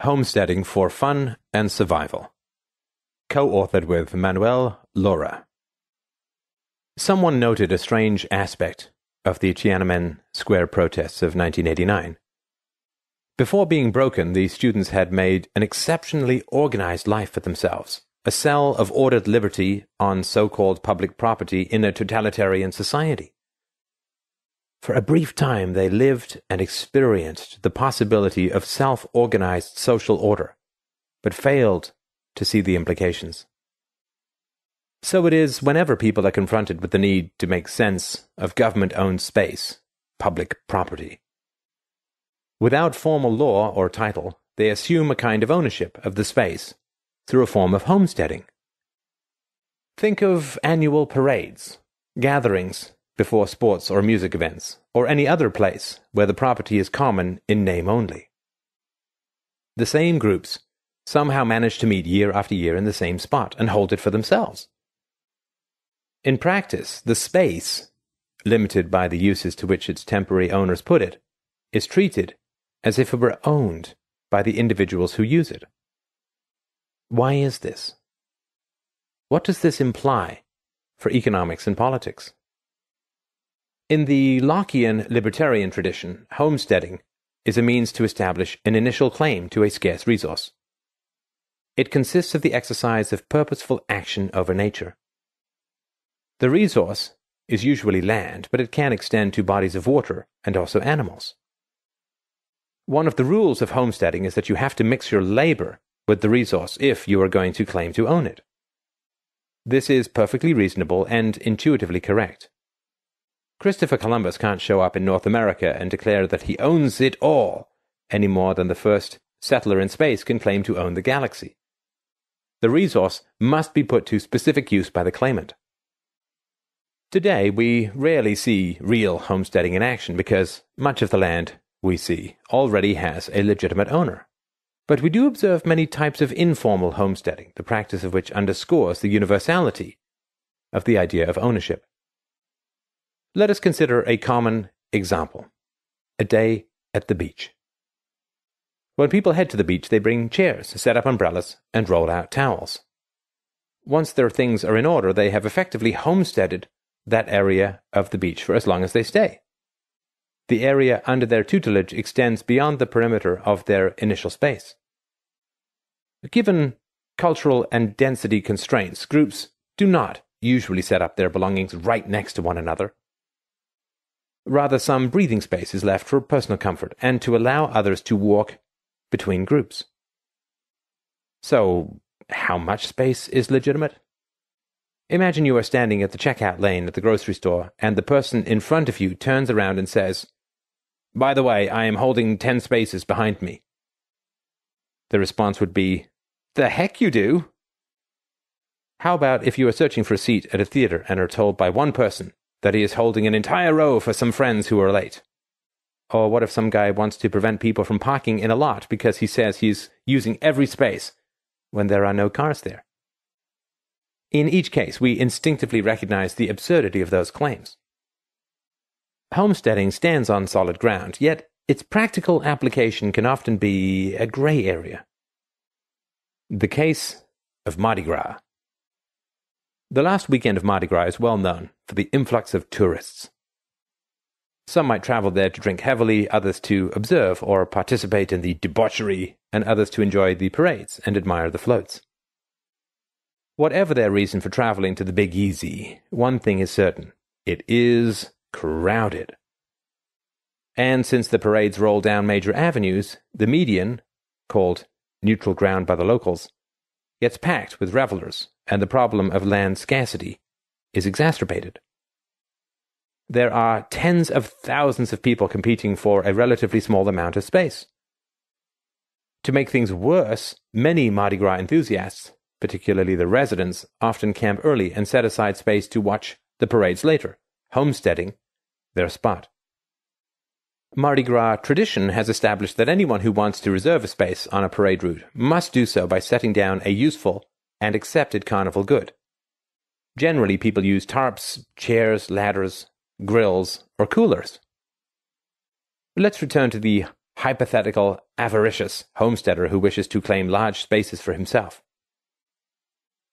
Homesteading for Fun and Survival, co-authored with Manuel Laura. Someone noted a strange aspect of the Tiananmen Square protests of 1989. Before being broken, the students had made an exceptionally organized life for themselves, a cell of ordered liberty on so-called public property in a totalitarian society. For a brief time, they lived and experienced the possibility of self-organized social order, but failed to see the implications. So it is whenever people are confronted with the need to make sense of government-owned space, public property. Without formal law or title, they assume a kind of ownership of the space through a form of homesteading. Think of annual parades, gatherings before sports or music events, or any other place where the property is common in name only. The same groups somehow manage to meet year after year in the same spot and hold it for themselves. In practice, the space, limited by the uses to which its temporary owners put it, is treated as if it were owned by the individuals who use it. Why is this? What does this imply for economics and politics? In the Lockean libertarian tradition, homesteading is a means to establish an initial claim to a scarce resource. It consists of the exercise of purposeful action over nature. The resource is usually land, but it can extend to bodies of water and also animals. One of the rules of homesteading is that you have to mix your labor with the resource if you are going to claim to own it. This is perfectly reasonable and intuitively correct. Christopher Columbus can't show up in North America and declare that he owns it all, any more than the first settler in space can claim to own the galaxy. The resource must be put to specific use by the claimant. Today, we rarely see real homesteading in action because much of the land we see already has a legitimate owner. But we do observe many types of informal homesteading, the practice of which underscores the universality of the idea of ownership. Let us consider a common example: a day at the beach. When people head to the beach, they bring chairs, set up umbrellas, and roll out towels. Once their things are in order, they have effectively homesteaded that area of the beach for as long as they stay. The area under their tutelage extends beyond the perimeter of their initial space. Given cultural and density constraints, groups do not usually set up their belongings right next to one another. Rather, some breathing space is left for personal comfort and to allow others to walk between groups. So, how much space is legitimate? Imagine you are standing at the checkout lane at the grocery store, and the person in front of you turns around and says, "By the way, I am holding 10 spaces behind me." The response would be, "The heck you do?" How about if you are searching for a seat at a theater and are told by one person that he is holding an entire row for some friends who are late? Or what if some guy wants to prevent people from parking in a lot because he says he's using every space when there are no cars there? In each case, we instinctively recognize the absurdity of those claims. Homesteading stands on solid ground, yet its practical application can often be a gray area. The case of Mardi Gras. The last weekend of Mardi Gras is well known for the influx of tourists. Some might travel there to drink heavily, others to observe or participate in the debauchery, and others to enjoy the parades and admire the floats. Whatever their reason for traveling to the Big Easy, one thing is certain: it is crowded. And since the parades roll down major avenues, the median, called neutral ground by the locals, gets packed with revelers, and the problem of land scarcity is exacerbated. There are tens of thousands of people competing for a relatively small amount of space. To make things worse, many Mardi Gras enthusiasts, particularly the residents, often camp early and set aside space to watch the parades later, homesteading their spot. Mardi Gras tradition has established that anyone who wants to reserve a space on a parade route must do so by setting down a useful and accepted carnival good. Generally, people use tarps, chairs, ladders, grills, or coolers. Let's return to the hypothetical, avaricious homesteader who wishes to claim large spaces for himself.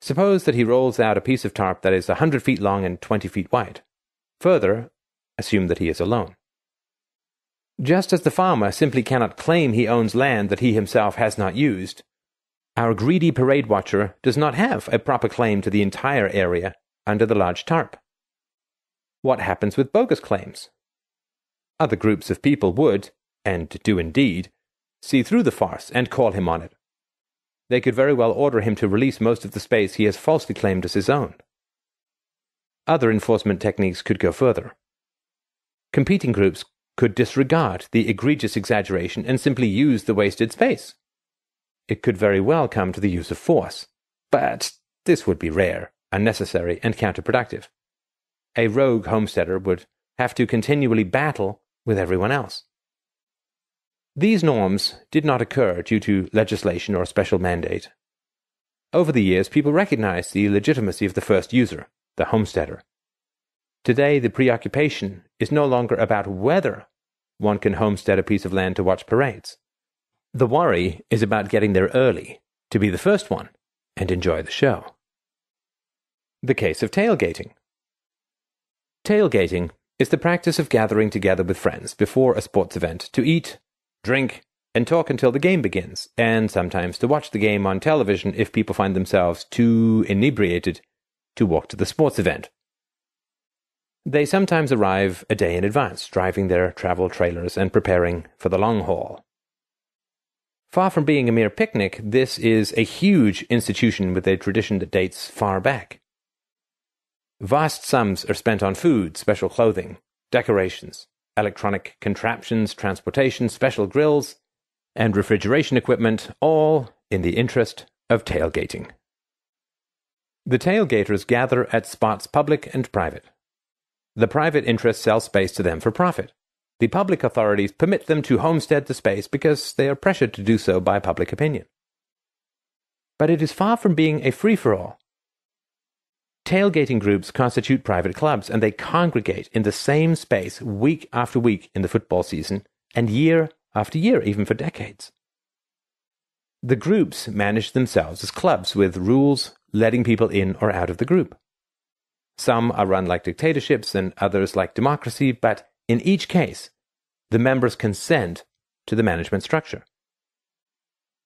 Suppose that he rolls out a piece of tarp that is 100 feet long and 20 feet wide. Further, assume that he is alone. Just as the farmer simply cannot claim he owns land that he himself has not used, our greedy parade watcher does not have a proper claim to the entire area under the large tarp. What happens with bogus claims? Other groups of people would, and do indeed, see through the farce and call him on it. They could very well order him to release most of the space he has falsely claimed as his own. Other enforcement techniques could go further. Competing groups could disregard the egregious exaggeration and simply use the wasted space. It could very well come to the use of force, but this would be rare, unnecessary, and counterproductive. A rogue homesteader would have to continually battle with everyone else. These norms did not occur due to legislation or special mandate. Over the years, people recognized the legitimacy of the first user, the homesteader. Today, the preoccupation is no longer about whether one can homestead a piece of land to watch parades. The worry is about getting there early, to be the first one, and enjoy the show. The case of tailgating. Tailgating is the practice of gathering together with friends before a sports event to eat, drink, and talk until the game begins, and sometimes to watch the game on television if people find themselves too inebriated to walk to the sports event. They sometimes arrive a day in advance, driving their travel trailers and preparing for the long haul. Far from being a mere picnic, this is a huge institution with a tradition that dates far back. Vast sums are spent on food, special clothing, decorations, electronic contraptions, transportation, special grills, and refrigeration equipment, all in the interest of tailgating. The tailgaters gather at spots public and private. The private interests sell space to them for profit. The public authorities permit them to homestead the space because they are pressured to do so by public opinion. But it is far from being a free-for-all. Tailgating groups constitute private clubs, and they congregate in the same space week after week in the football season, and year after year, even for decades. The groups manage themselves as clubs with rules letting people in or out of the group. Some are run like dictatorships and others like democracy, but in each case, the members consent to the management structure.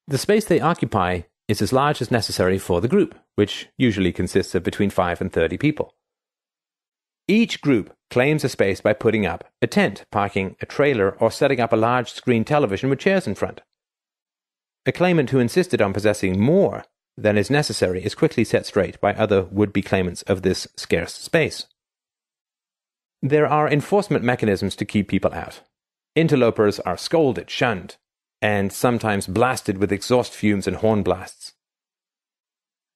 The space they occupy is as large as necessary for the group, which usually consists of between 5 and 30 people. Each group claims a space by putting up a tent, parking a trailer, or setting up a large screen television with chairs in front. A claimant who insisted on possessing more than is necessary is quickly set straight by other would-be claimants of this scarce space. There are enforcement mechanisms to keep people out. Interlopers are scolded, shunned, and sometimes blasted with exhaust fumes and horn blasts.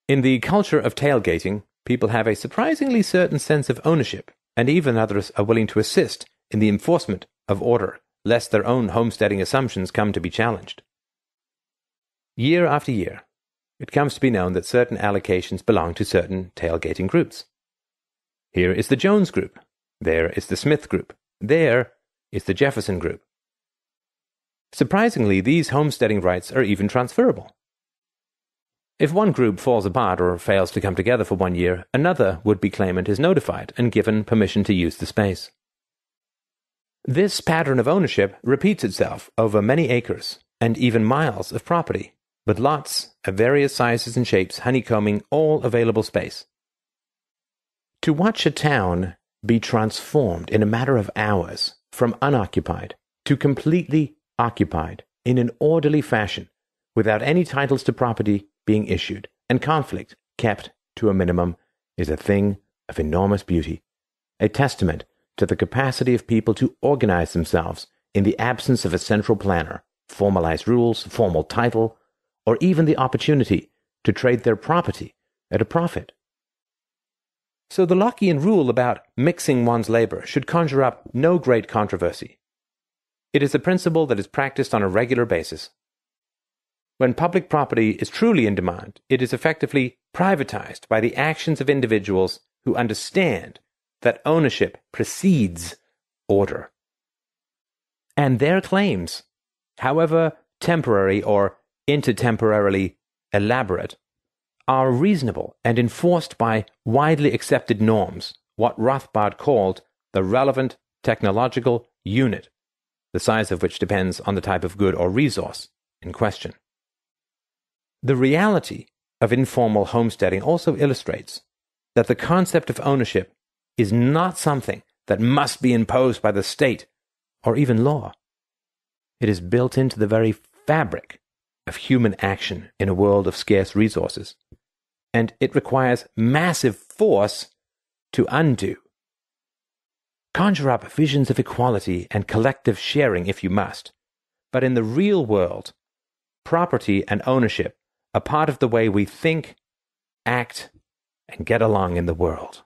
In the culture of tailgating, people have a surprisingly certain sense of ownership, and even others are willing to assist in the enforcement of order, lest their own homesteading assumptions come to be challenged. Year after year, it comes to be known that certain allocations belong to certain tailgating groups. Here is the Jones group. There is the Smith group. There is the Jefferson group. Surprisingly, these homesteading rights are even transferable. If one group falls apart or fails to come together for 1 year, another would-be claimant is notified and given permission to use the space. This pattern of ownership repeats itself over many acres and even miles of property, with lots of various sizes and shapes honeycombing all available space. To watch a town be transformed in a matter of hours from unoccupied to completely occupied in an orderly fashion without any titles to property being issued and conflict kept to a minimum is a thing of enormous beauty, a testament to the capacity of people to organize themselves in the absence of a central planner, formalized rules, formal title, or even the opportunity to trade their property at a profit. So the Lockean rule about mixing one's labor should conjure up no great controversy. It is a principle that is practiced on a regular basis. When public property is truly in demand, it is effectively privatized by the actions of individuals who understand that ownership precedes order. And their claims however temporary or intertemporarily elaborate, are reasonable and enforced by widely accepted norms, what Rothbard called the relevant technological unit, the size of which depends on the type of good or resource in question. The reality of informal homesteading also illustrates that the concept of ownership is not something that must be imposed by the state or even law. It is built into the very fabric of human action in a world of scarce resources, and it requires massive force to undo. Conjure up visions of equality and collective sharing if you must, but in the real world, property and ownership are part of the way we think, act, and get along in the world.